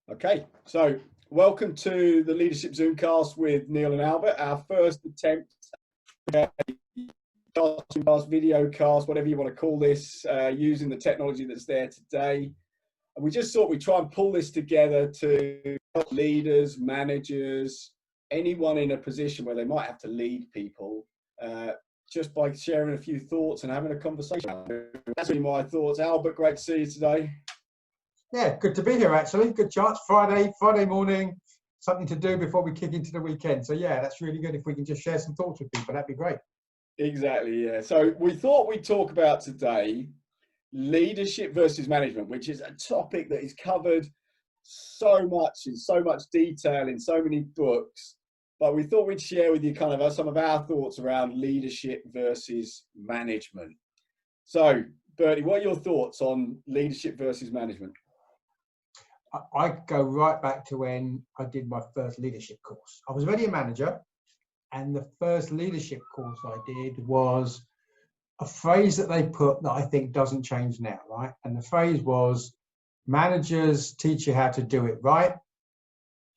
Okay, so welcome to the Leadership Zoomcast with Neil and Albert, our first attempt at Zoomcast, video cast, whatever you want to call this, using the technology that's there today. And we just thought we'd try and pull this together to help leaders, managers, anyone in a position where they might have to lead people, just by sharing a few thoughts and having a conversation. That's really my thoughts. Albert, great to see you today. Yeah, good to be here actually. Good chance. Friday morning, something to do before we kick into the weekend. So yeah, that's really good if we can just share some thoughts with people. That'd be great. Exactly, yeah. So we thought we'd talk about today leadership versus management, which is a topic that is covered so much in so much detail in so many books. But we thought we'd share with you kind of some of our thoughts around leadership versus management. So, Bertie, what are your thoughts on leadership versus management? I go right back to when I did my first leadership course. I was already a manager, and the first leadership course I did was a phrase that they put that I think doesn't change now, right? And the phrase was, managers teach you how to do it right,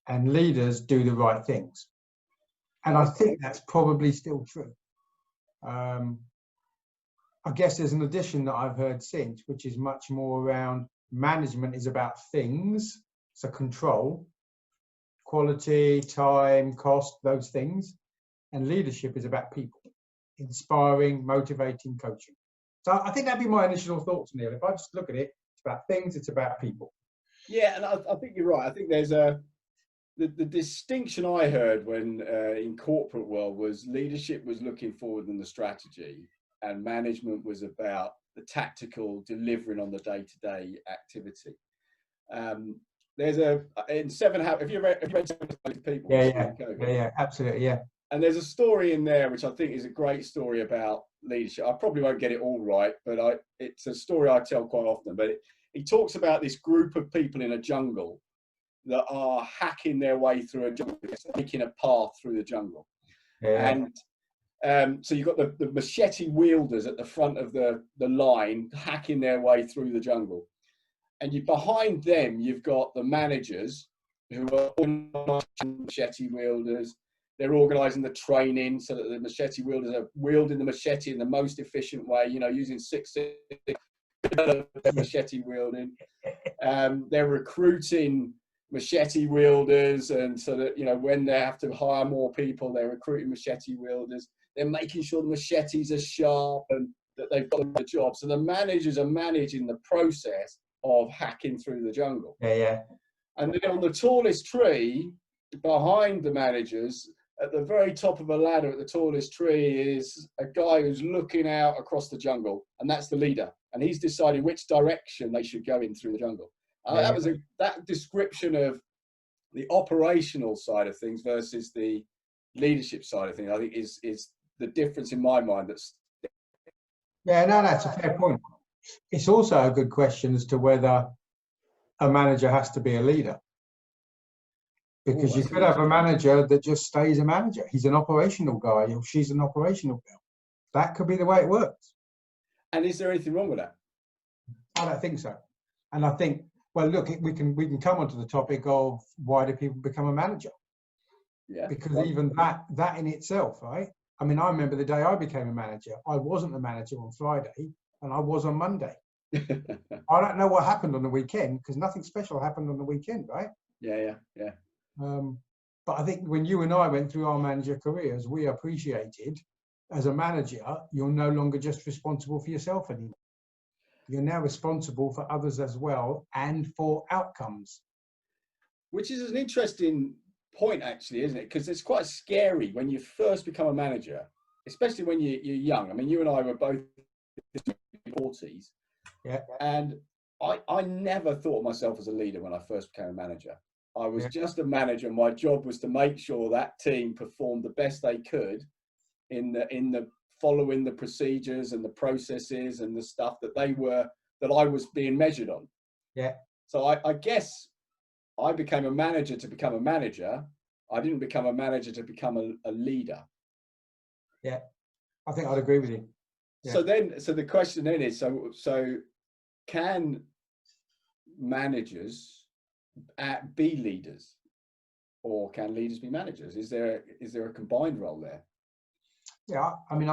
and leaders do the right things. And I think that's probably still true. I guess there's an addition that I've heard since, which is much more around management is about things, so control, quality, time, cost, those things. And leadership is about people, inspiring, motivating, coaching. So I think that'd be my initial thoughts, Neil. If I just look at it, it's about things, it's about people. Yeah, and I think you're right. I think there's the distinction I heard when in corporate world was leadership was looking forward in the strategy, and management was about the tactical delivering on the day-to-day activity. There's in Seven Habits. Have you read Seven Habits of People? Yeah, absolutely, yeah. And there's a story in there which I think is a great story about leadership. I probably won't get it all right, but it's a story I tell quite often. But he talks about this group of people in a jungle that are hacking their way through a jungle, making a path through the jungle. Yeah. And so you've got the machete wielders at the front of the line hacking their way through the jungle. And behind them, you've got the managers who are machete wielders. They're organising the training so that the machete wielders are wielding the machete in the most efficient way, using Six machete wielding. They're recruiting machete wielders, and so that when they have to hire more people, they're recruiting machete wielders. They're making sure the machetes are sharp and that they've got the job. So the managers are managing the process of hacking through the jungle. Yeah. And then on the tallest tree, behind the managers, at the very top of a ladder at the tallest tree, is a guy who's looking out across the jungle, and that's the leader. And he's deciding which direction they should go in through the jungle. That description of the operational side of things versus the leadership side of things, I think is the difference in my mind. That's a fair point. It's also a good question as to whether a manager has to be a leader. Because you could have a manager that just stays a manager. He's an operational guy, or she's an operational girl. That could be the way it works. And is there anything wrong with that? I don't think so. And I think, well, look, we can come onto the topic of why do people become a manager? Yeah. Because even that in itself, right? I mean, I remember the day I became a manager. I wasn't a manager on Friday, and I was on Monday. I don't know what happened on the weekend, because nothing special happened on the weekend, right? Yeah. But I think when you and I went through our manager careers, we appreciated, as a manager, you're no longer just responsible for yourself anymore. You're now responsible for others as well, and for outcomes. Which is an interesting point, actually, isn't it? Because it's quite scary when you first become a manager, especially when you're young. I mean, you and I were both in the 40s. Yeah. And I never thought of myself as a leader when I first became a manager. I was just a manager. My job was to make sure that team performed the best they could in the following the procedures and the processes and the stuff that I was being measured on. Yeah. So I guess I became a manager to become a manager. I didn't become a manager to become a leader. Yeah, I think I'd agree with you. Yeah. So the question then is, so can managers be leaders, or can leaders be managers? Is there a combined role there? Yeah, I mean,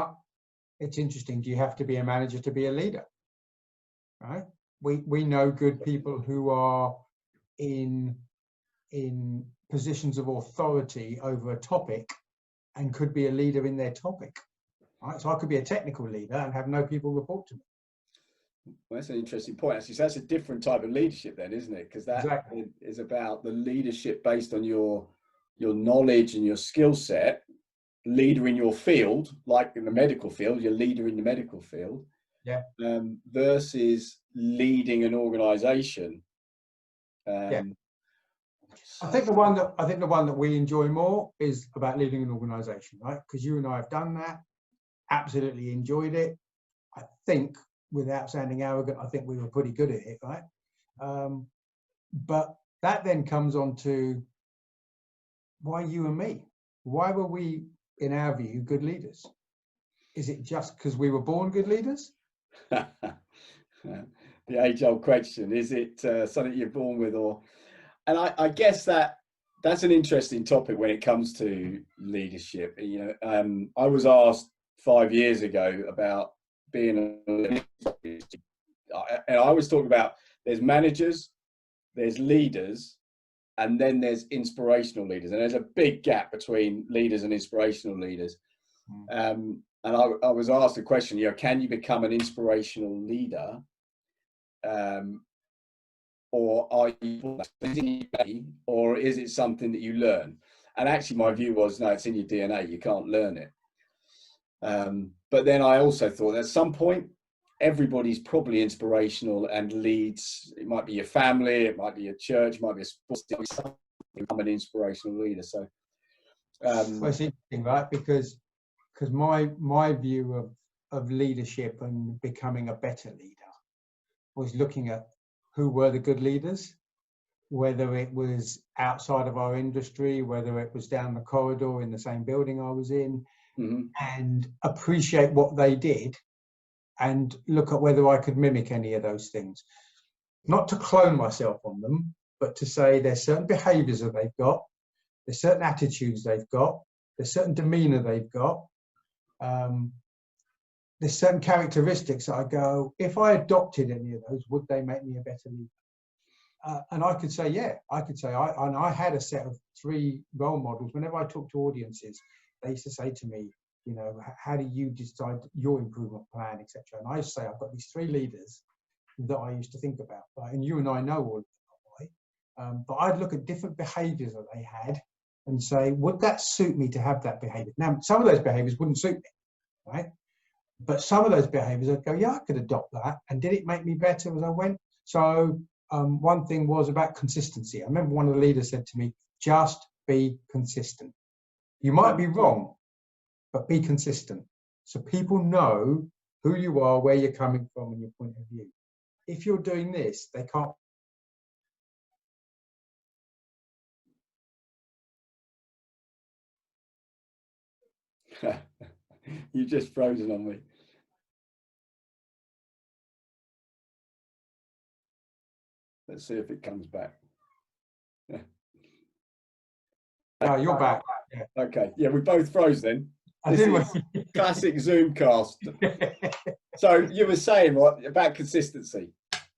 it's interesting. Do you have to be a manager to be a leader? Right? We know good people who are in positions of authority over a topic and could be a leader in their topic. Right? So I could be a technical leader and have no people report to me. Well, that's an interesting point, actually. So that's a different type of leadership then, isn't it? Because that Exactly. is about the leadership based on your knowledge and your skill set. Leader in your field, like in the medical field, you're leader in the medical field. Yeah. Versus leading an organization. Yeah. I think the one that we enjoy more is about leading an organization, right? Because you and I have done that, absolutely enjoyed it. I think, without sounding arrogant, I think we were pretty good at it, right? But that then comes on to why you and me? Why were we, in our view, good leaders? Is it just because we were born good leaders? The age-old question: is it something you're born with, or? And I guess that's an interesting topic when it comes to leadership. You know, I was asked 5 years ago about being a leader, and I was talking about there's managers, there's leaders, and then there's inspirational leaders, and there's a big gap between leaders and inspirational leaders. And I was asked the question, you know, can you become an inspirational leader, or are you, or is it something that you learn? And actually, my view was, no, it's in your DNA. You can't learn it. But then I also thought at some point, everybody's probably inspirational and leads. It might be your family, it might be your church, it might be a sports team. Become an inspirational leader. So, well, it's interesting, right? Because my view of leadership and becoming a better leader was looking at who were the good leaders, whether it was outside of our industry, whether it was down the corridor in the same building I was in, and appreciate what they did and look at whether I could mimic any of those things. Not to clone myself on them, but to say there's certain behaviors that they've got, there's certain attitudes they've got, there's certain demeanor they've got, there's certain characteristics that I go, if I adopted any of those, would they make me a better leader? And I could say, yeah, I could say, I had a set of 3 role models. Whenever I talk to audiences, they used to say to me, you know, how do you decide your improvement plan, etc. And I used to say, I've got these 3 leaders that I used to think about, right? And you and I know all of them, right? But I'd look at different behaviors that they had and say, would that suit me to have that behavior? Now, some of those behaviors wouldn't suit me, right? But some of those behaviors, I'd go, yeah, I could adopt that. And did it make me better as I went? So one thing was about consistency. I remember one of the leaders said to me, just be consistent. You might be wrong, but be consistent. So people know who you are, where you're coming from, and your point of view. If you're doing this, they can't. You've just frozen on me. Let's see if it comes back. No, you're back. Yeah. Okay. Yeah, we both froze then. This is classic Zoomcast. So you were saying what about consistency?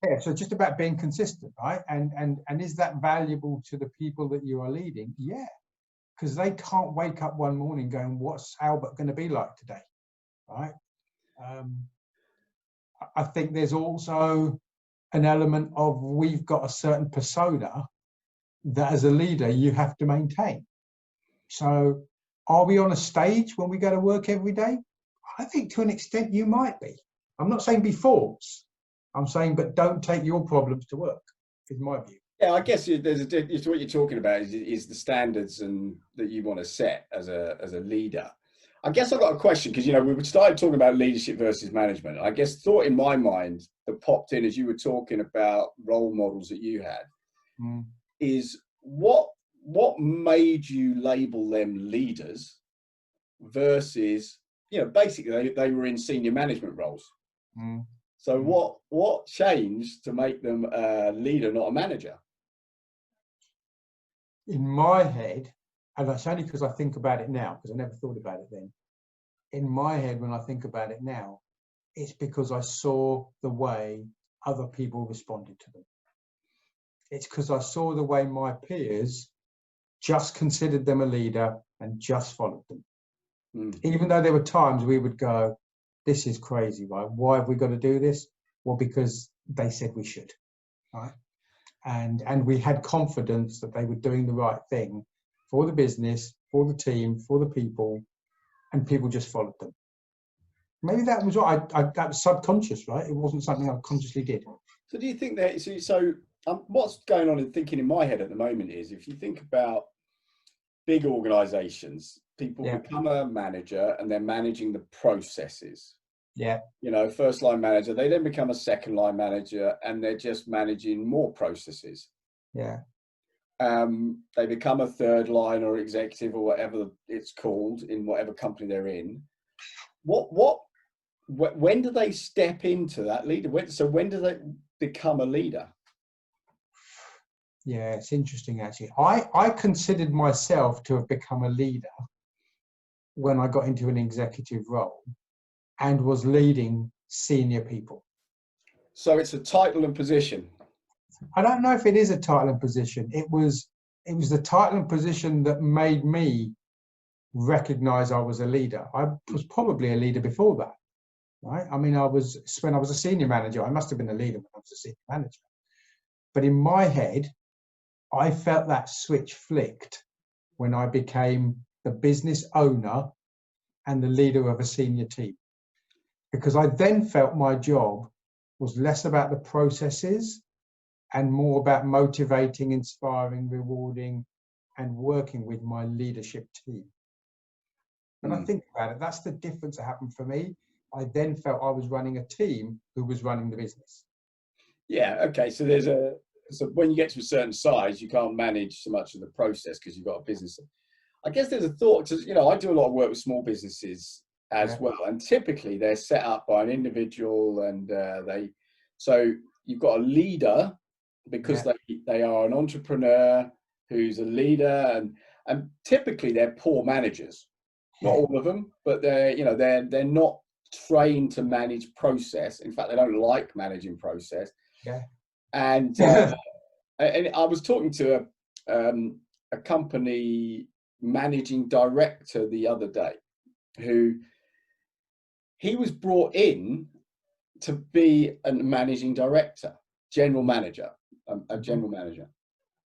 Yeah, so just about being consistent, right? And is that valuable to the people that you are leading? Yeah, because they can't wake up one morning going, what's Albert going to be like today, right? I think there's also an element of we've got a certain persona that as a leader you have to maintain. So are we on a stage when we go to work every day? I think to an extent you might be. I'm not saying be false. I'm saying, but don't take your problems to work, is my view. Yeah, I guess there's what you're talking about is the standards and that you want to set as a leader. I guess I've got a question because, you know, we started talking about leadership versus management. I guess thought in my mind that popped in as you were talking about role models that you had is what made you label them leaders versus, you know, basically they were in senior management roles. So what changed to make them a leader, not a manager? in my head, and that's only because I think about it now, because I never thought about it then. In my head, when I think about it now, it's because I saw the way other people responded to them. It's because I saw the way my peers just considered them a leader and just followed them. Even though there were times we would go, this is crazy, right? Why have we got to do this? Well, because they said we should, right? And we had confidence that they were doing the right thing for the business, for the team, for the people, and people just followed them. Maybe that was what that was subconscious, right? It wasn't something I consciously did. So do you think that, what's going on in thinking in my head at the moment is, if you think about big organizations, people become a manager and they're managing the processes. Yeah. You know, first line manager, they then become a second line manager and they're just managing more processes. Yeah. They become a third line or executive or whatever it's called in whatever company they're in. When do they step into that leader? When do they become a leader? Yeah, it's interesting actually. I considered myself to have become a leader when I got into an executive role and was leading senior people. So it's a title and position. I don't know if it is a title and position. It was the title and position that made me recognize I was a leader. I was probably a leader before that, right? I mean, when I was a senior manager, I must have been a leader when I was a senior manager. But in my head, I felt that switch flicked when I became the business owner and the leader of a senior team. Because I then felt my job was less about the processes and more about motivating, inspiring, rewarding, and working with my leadership team. When I think about it, that's the difference that happened for me. I then felt I was running a team who was running the business. Yeah, okay. So so when you get to a certain size, you can't manage so much of the process because you've got a business. I guess there's a thought to, I do a lot of work with small businesses as well, and typically they're set up by an individual, and so you've got a leader because they are an entrepreneur who's a leader, and typically they're poor managers. Not all of them, but they're not trained to manage process. In fact, they don't like managing process. Yeah. And I was talking to a company managing director the other day, who he was brought in to be a managing director, general manager, a general manager,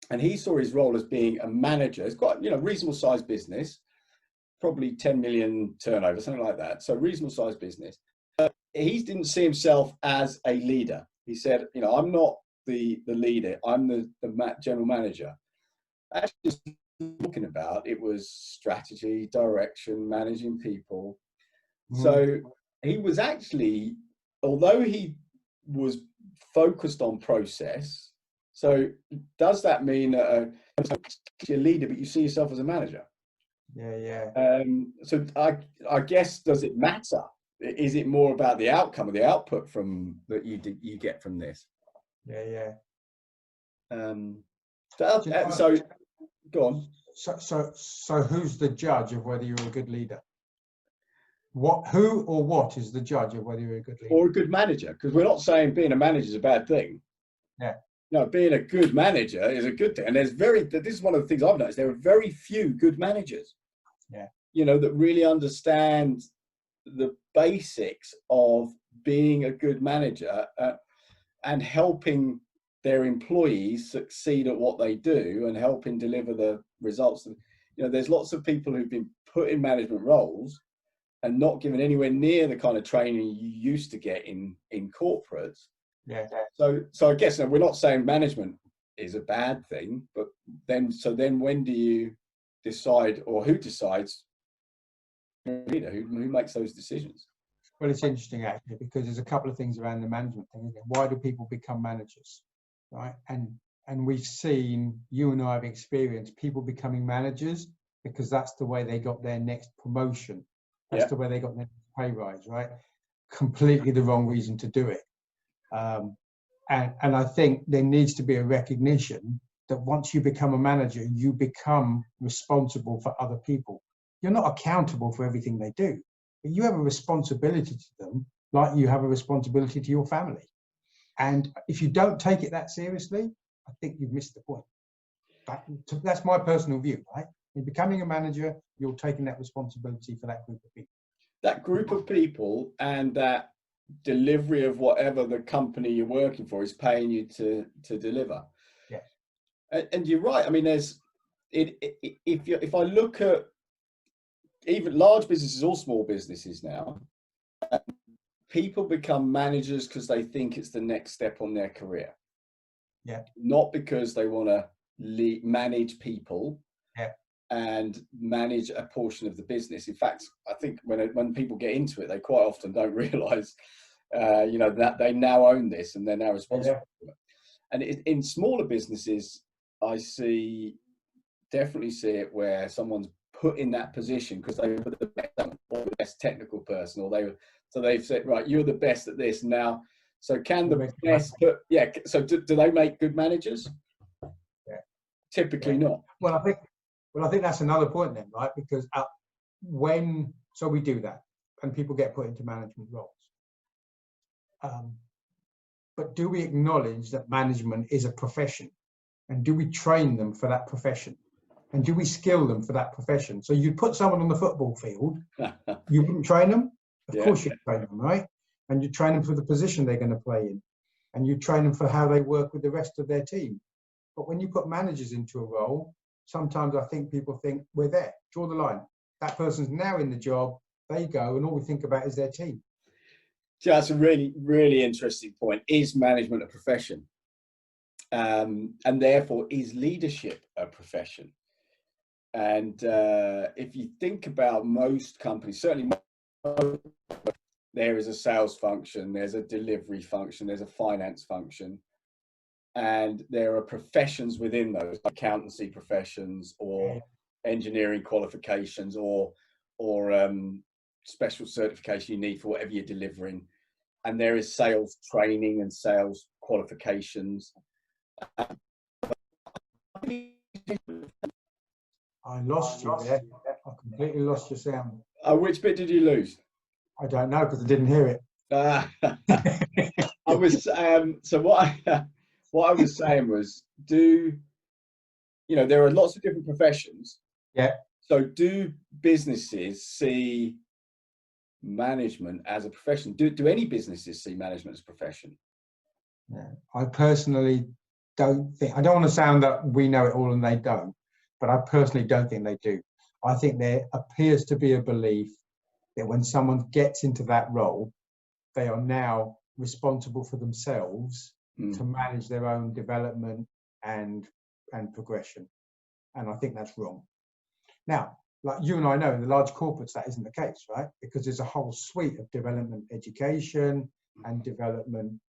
and he saw his role as being a manager. It's quite reasonable sized business, probably 10 million turnover, something like that. So reasonable sized business. He didn't see himself as a leader. He said, I'm not the leader. I'm the general manager. Actually, just talking about it was strategy, direction, managing people. So he was actually, although he was focused on process. So does that mean you're a leader, but you see yourself as a manager? Yeah. So I guess, does it matter? Is it more about the outcome or the output from that you get from this? Yeah. So go on. So who's the judge of whether you're a good leader? Who or what is the judge of whether you're a good leader? Or a good manager? Because we're not saying being a manager is a bad thing. Yeah. No, being a good manager is a good thing. And this is one of the things I've noticed. There are very few good managers. Yeah. That really understand the basics of being a good manager and helping their employees succeed at what they do and helping deliver the results. There's lots of people who've been put in management roles and not given anywhere near the kind of training you used to get in corporates. Yeah. So I guess we're not saying management is a bad thing, but then when do you decide, or who decides leader? Who makes those decisions? Well, it's interesting actually, because there's a couple of things around the management thing, isn't it? Why do people become managers, right? And we've seen, you and I have experienced people becoming managers because that's the way they got their next promotion. That's the way they got their pay rise, right? Completely the wrong reason to do it. And I think there needs to be a recognition that once you become a manager, you become responsible for other people. You're not accountable for everything they do, but you have a responsibility to them, like you have a responsibility to your family. And if you don't take it that seriously, I think you've missed the point. That's my personal view, right? In becoming a manager, you're taking that responsibility for that group of people. That group of people and that delivery of whatever the company you're working for is paying you to deliver. Yeah. And you're right. I mean, if I look at even large businesses or small businesses now, people become managers because they think it's the next step on their career. Yeah. Not because they want to manage people. Yeah. And manage a portion of the business. In fact, I think when people get into it, they quite often don't realise, that they now own this and they're now responsible for it. And in smaller businesses, I definitely see it where someone's put in that position because they were the best technical person, or they've said, right, you're the best at this now. So can the best so do they make good managers? Yeah. Typically not. Well, I think that's another point then, right? Because so we do that, and people get put into management roles. But do we acknowledge that management is a profession? And do we train them for that profession? And do we skill them for that profession? So you put someone on the football field, you wouldn't train them? Of course you train them, right? And you train them for the position they're going to play in. And you train them for how they work with the rest of their team. But when you put managers into a role, sometimes I think people think we're there, draw the line. That person's now in the job, they go, and all we think about is their team. Yeah, that's a really, really interesting point. Is management a profession? And therefore, is leadership a profession? And if you think about most companies, certainly there is a sales function, there's a delivery function, there's a finance function. And there are professions within those, accountancy professions or engineering qualifications or special certification you need for whatever you're delivering. And there is sales training and sales qualifications. I lost you there. I completely lost your sound. Which bit did you lose? I don't know because I didn't hear it. I was so what I was saying was, there are lots of different professions. Yeah. So do businesses see management as a profession? Do any businesses see management as a profession? Yeah. I personally don't think, I don't want to sound that we know it all and they don't, but I personally don't think they do. I think there appears to be a belief that when someone gets into that role, they are now responsible for themselves to manage their own development and progression. And I think that's wrong. Now, like you and I know, in the large corporates, that isn't the case, right? Because there's a whole suite of development education and development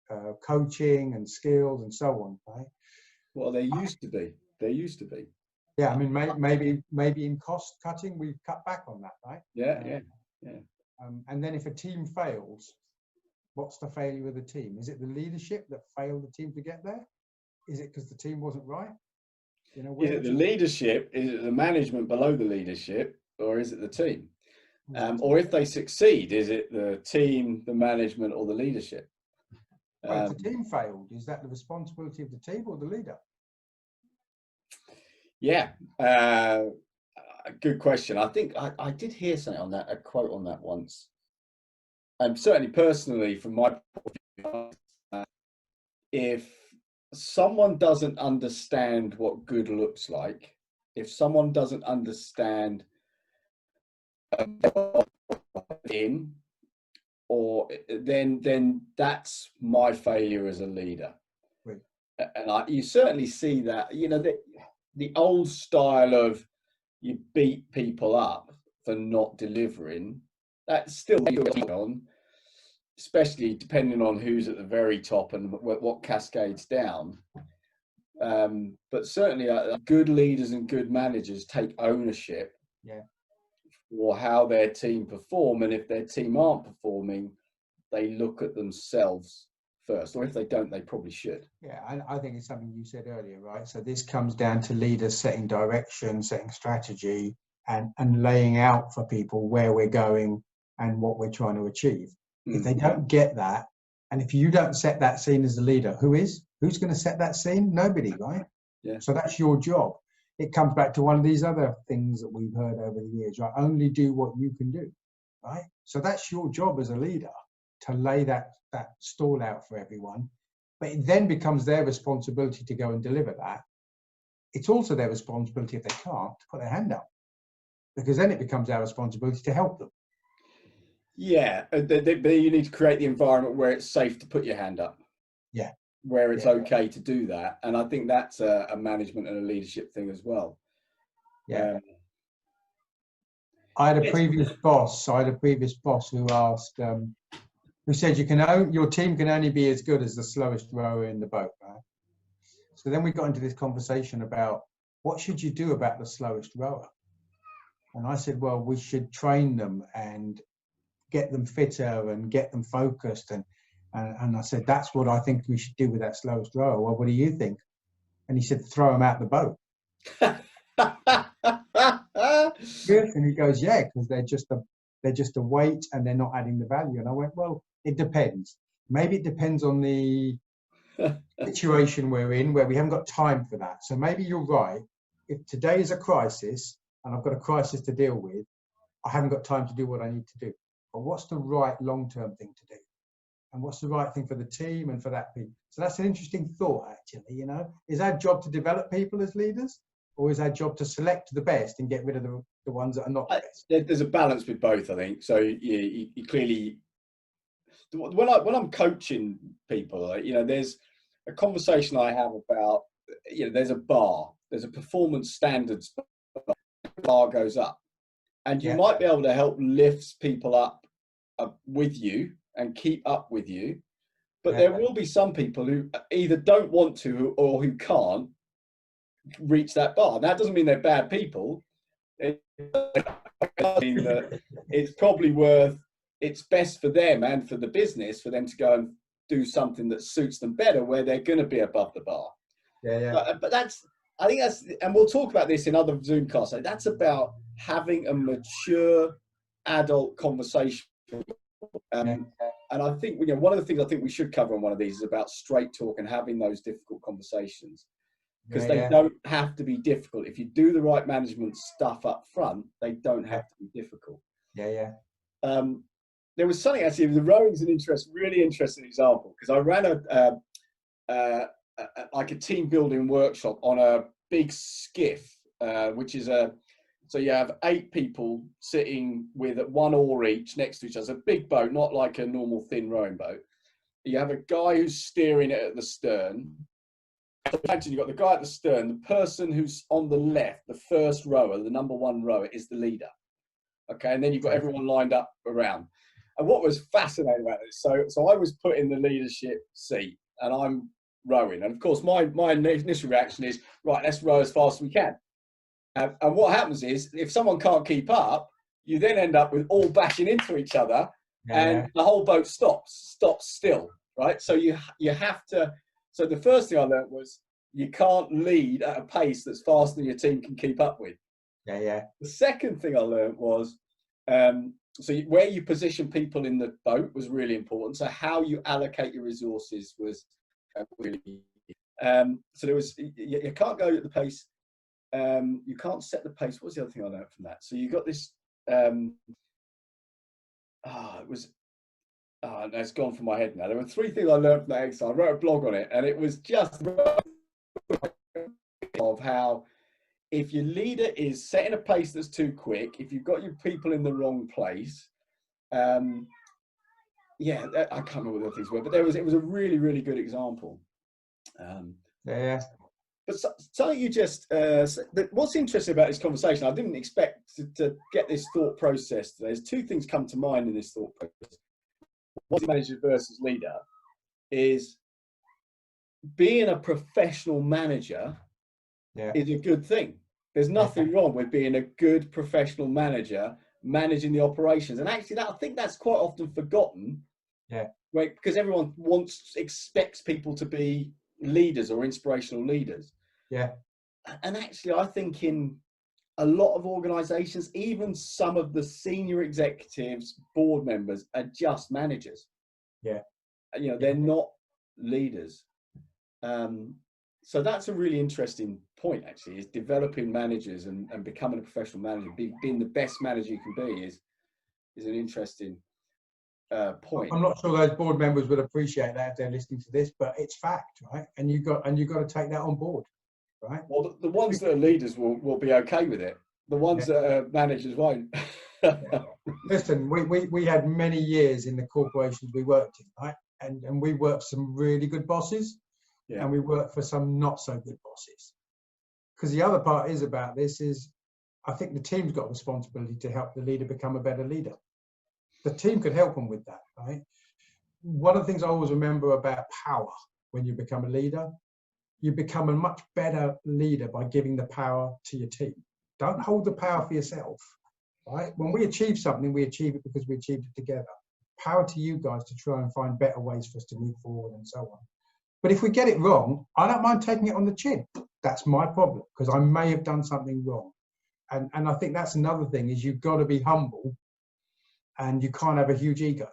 coaching and skills and so on, right? Well, there used to be. Yeah, I mean, maybe in cost cutting, we've cut back on that, right? Yeah. And then if a team fails, what's the failure of the team? Is it the leadership that failed the team to get there? Is it because the team wasn't right? Is it the leadership? Is it the management below the leadership? Or is it the team? Or if they succeed, is it the team, the management, or the leadership? Well, if the team failed, is that the responsibility of the team or the leader? Yeah, good question. I think I did hear something on that, a quote on that once. And certainly personally, from my point of view, if someone doesn't understand what good looks like, if someone doesn't understand then that's my failure as a leader. Right. And you certainly see that, the old style of you beat people up for not delivering, that's still going on, especially depending on who's at the very top and what cascades down. But certainly good leaders and good managers take ownership for how their team perform. And if their team aren't performing, they look at themselves first, or if they don't, they probably should. Yeah, I think it's something you said earlier, right? So this comes down to leaders setting direction, setting strategy, and laying out for people where we're going and what we're trying to achieve. If they don't get that, and if you don't set that scene as a leader, who is? Who's going to set that scene? Nobody, right? Yeah. So that's your job. It comes back to one of these other things that we've heard over the years, right? Only do what you can do, right? So that's your job as a leader, to lay that stall out for everyone. But it then becomes their responsibility to go and deliver that. It's also their responsibility, if they can't, to put their hand up, because then it becomes our responsibility to help them. Yeah, but you need to create the environment where it's safe to put your hand up. Yeah. Where it's okay to do that. And I think that's a management and a leadership thing as well. Yeah. I had a previous boss who asked, who said your team can only be as good as the slowest rower in the boat, right? So then we got into this conversation about what should you do about the slowest rower? And I said, well, we should train them and get them fitter and get them focused. And I said, that's what I think we should do with that slowest rower. Well, what do you think? And he said, throw them out the boat. Yes, and he goes, yeah, because they're just a weight and they're not adding the value. And I went, well, it depends. Maybe it depends on the situation we're in, where we haven't got time for that. So maybe you're right. If today is a crisis and I've got a crisis to deal with, I haven't got time to do what I need to do. But what's the right long-term thing to do? And what's the right thing for the team and for that people? So that's an interesting thought, actually. Is our job to develop people as leaders, or is our job to select the best and get rid of the ones that are not the best? There's a balance with both, I think. So you clearly, when I'm coaching people, there's a conversation I have about, there's a performance standards bar goes up, and you might be able to help lift people up with you and keep up with you, but there will be some people who either don't want to or who can't reach that bar. That doesn't mean they're bad people. It does mean that it's best for them and for the business for them to go and do something that suits them better, where they're going to be above the bar. But I think that's, and we'll talk about this in other Zoomcasts. That's about having a mature adult conversation. And I think one of the things I think we should cover on one of these is about straight talk and having those difficult conversations, because they don't have to be difficult. If you do the right management stuff up front, they don't have to be difficult. There was something, actually, the rowing's really interesting example, because I ran like a team building workshop on a big skiff, which is so you have 8 people sitting with 1 oar each next to each other. It's a big boat, not like a normal thin rowing boat. You have a guy who's steering it at the stern. So imagine you've got the guy at the stern, the person who's on the left, the first rower, the number 1 rower, is the leader. Okay, and then you've got everyone lined up around. And what was fascinating about this, so I was put in the leadership seat and I'm rowing. And of course, my initial reaction is, right, let's row as fast as we can. And what happens is, if someone can't keep up, you then end up with all bashing into each other, and the whole boat stops still, right? So you have to. So the first thing I learned was you can't lead at a pace that's faster than your team can keep up with. The second thing I learned was, so where you position people in the boat was really important. So how you allocate your resources was really. So there was, you can't go at the pace. You can't set the pace. What was the other thing I learned from that? So you got this. It's gone from my head now. There were 3 things I learned from that exercise. I wrote a blog on it, and it was just of how, if your leader is setting a pace that's too quick, if you've got your people in the wrong place, I can't remember what the things were, but it was a really, really good example. But something you just, what's interesting about this conversation, I didn't expect to get this thought process today. There's 2 things come to mind in this thought process. One, manager versus leader, is being a professional manager is a good thing. There's nothing wrong with being a good professional manager, managing the operations. And actually, I think that's quite often forgotten. because everyone expects people to be leaders or inspirational leaders. Yeah. And actually, I think in a lot of organizations, even some of the senior executives, board members are just managers. Yeah. You know, they're not leaders. So that's a really interesting point, actually, is developing managers and becoming a professional manager, being the best manager you can be is an interesting point. I'm not sure those board members would appreciate that if they're listening to this, but it's fact, right? And you've got to take that on board, right? Well, the ones that are leaders will be okay with it. The ones that are managers won't. Listen, we had many years in the corporations we worked in, right? And we worked for some really good bosses, and we worked for some not so good bosses. Because the other part is about this is, I think the team's got a responsibility to help the leader become a better leader. The team could help them with that, right? One of the things I always remember about power when you become a leader, you become a much better leader by giving the power to your team. Don't hold the power for yourself, right? When we achieve something, we achieve it because we achieved it together. Power to you guys to try and find better ways for us to move forward and so on. But if we get it wrong, I don't mind taking it on the chin. That's my problem, because I may have done something wrong. And I think that's another thing, is you've got to be humble, and you can't have a huge ego.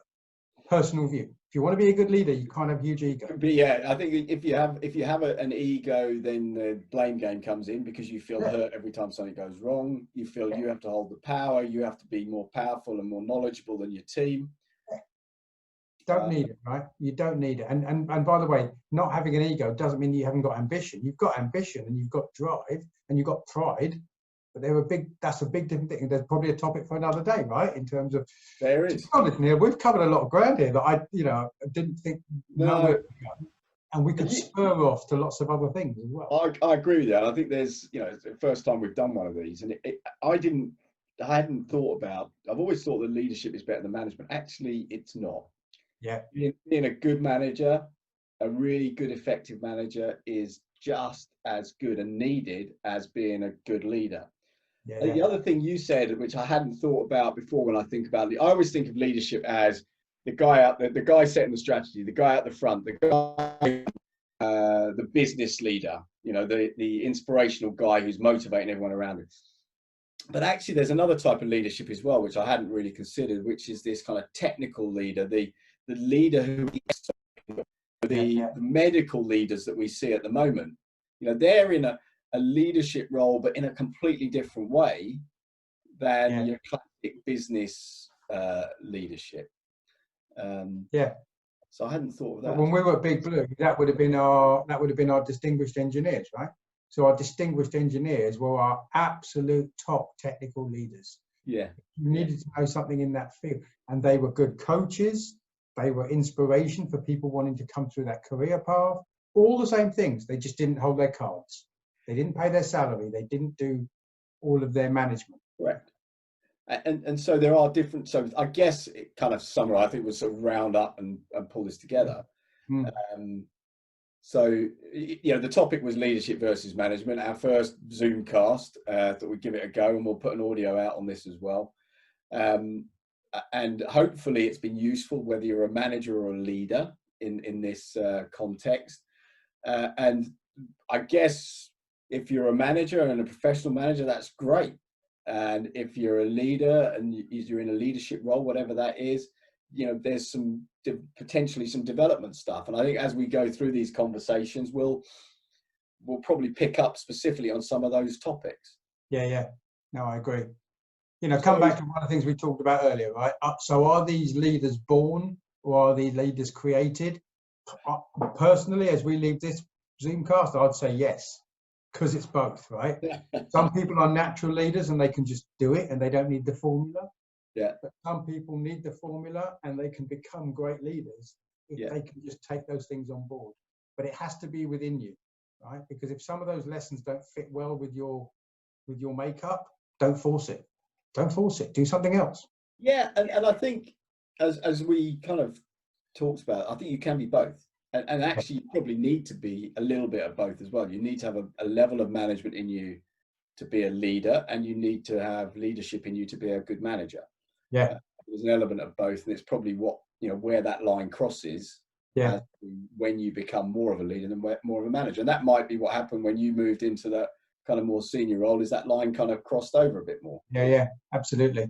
Personal view. If you want to be a good leader, you can't have a huge ego. But yeah, I think if you have an ego, then the blame game comes in, because you feel hurt every time something goes wrong. You feel you have to hold the power. You have to be more powerful and more knowledgeable than your team. Don't need it, right? You don't need it. And by the way, not having an ego doesn't mean you haven't got ambition. You've got ambition and you've got drive and you've got pride, but that's a big different thing. There's probably a topic for another day, right? In terms of, there is. To be honest, Neil, we've covered a lot of ground here that I didn't think. No. And we could spur off to lots of other things as well. I agree with that. I think there's, it's the first time we've done one of these, and I hadn't thought about. I've always thought that leadership is better than management. Actually, it's not. Yeah. Being a good manager, a really good, effective manager, is just as good and needed as being a good leader. Yeah. The other thing you said, which I hadn't thought about before, when I think about it, I always think of leadership as the guy setting the strategy, the guy at the front, the guy, the business leader, the inspirational guy who's motivating everyone around him. But actually, there's another type of leadership as well, which I hadn't really considered, which is this kind of technical leader, the leader who the medical leaders that we see at the moment. They're in a leadership role, but in a completely different way than your classic business leadership. So I hadn't thought of that. But when we were at Big Blue, that would have been our distinguished engineers, right? So our distinguished engineers were our absolute top technical leaders. Yeah. You needed to know something in that field, and they were good coaches. They were inspiration for people wanting to come through that career path. All the same things. They just didn't hold their cards. They didn't pay their salary. They didn't do all of their management. Correct. And so there are different. So I guess it kind of summarize. I think we'll sort of round up and pull this together. So the topic was leadership versus management. Our first Zoomcast, that we give it a go, and we'll put an audio out on this as well. And hopefully it's been useful, whether you're a manager or a leader in this context. And I guess if you're a manager and a professional manager, that's great. And if you're a leader and you're in a leadership role, whatever that is, there's potentially some development stuff. And I think as we go through these conversations, we'll probably pick up specifically on some of those topics. Yeah. No, I agree. Come back to one of the things we talked about earlier, right? So are these leaders born, or are these leaders created? Personally, as we leave this Zoomcast, I'd say yes, because it's both, right? Some people are natural leaders and they can just do it and they don't need the formula. Yeah. But some people need the formula, and they can become great leaders if they can just take those things on board. But it has to be within you, right? Because if some of those lessons don't fit well with your makeup, don't force it. Don't force it. Do something else. Yeah, and I think as we kind of talked about, I think you can be both. And actually, you probably need to be a little bit of both as well. You need to have a level of management in you to be a leader, and you need to have leadership in you to be a good manager. Yeah. There's an element of both, and it's probably what where that line crosses. Yeah. When you become more of a leader than more of a manager. And that might be what happened when you moved into that kind of more senior role, is that line kind of crossed over a bit more. Yeah, absolutely.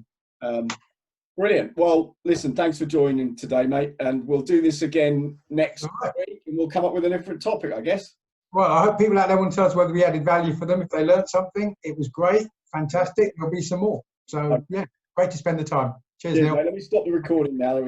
Brilliant. Well, listen, thanks for joining today, mate. And we'll do this again next week, and we'll come up with a different topic, I guess. Well, I hope people out there want to tell us whether we added value for them. If they learned something, it was great, fantastic. There'll be some more. So, yeah, great to spend the time. Cheers, Neil. Mate. Let me stop the recording now.